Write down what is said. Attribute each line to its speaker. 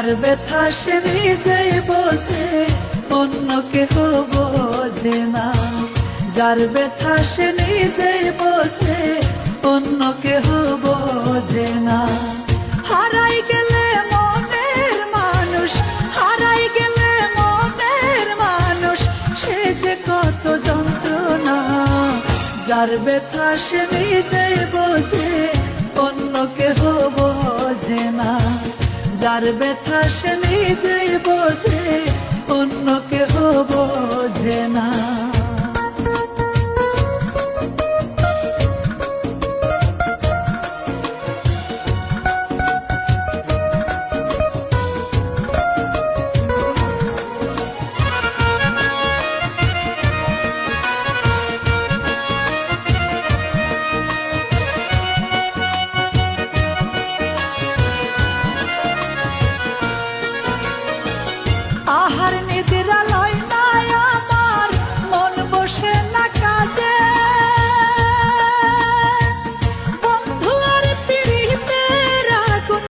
Speaker 1: যার ব্যথা সে নিজেই বোঝে, অন্য কেহ বোঝে না। যার ব্যথা সে নিজেই বোঝে, অন্য কেহ বোঝে না। হারাই গেলে মনের মানুষ, হারাই গেলে মনের মানুষ, সে যে কত যন্ত্রণা। যার ব্যথা সে নিজেই বোঝে, অন্য কেহ বোঝে না। যার ব্যথা সে নিজেই বোঝে, অন্য কেহ বোঝে না।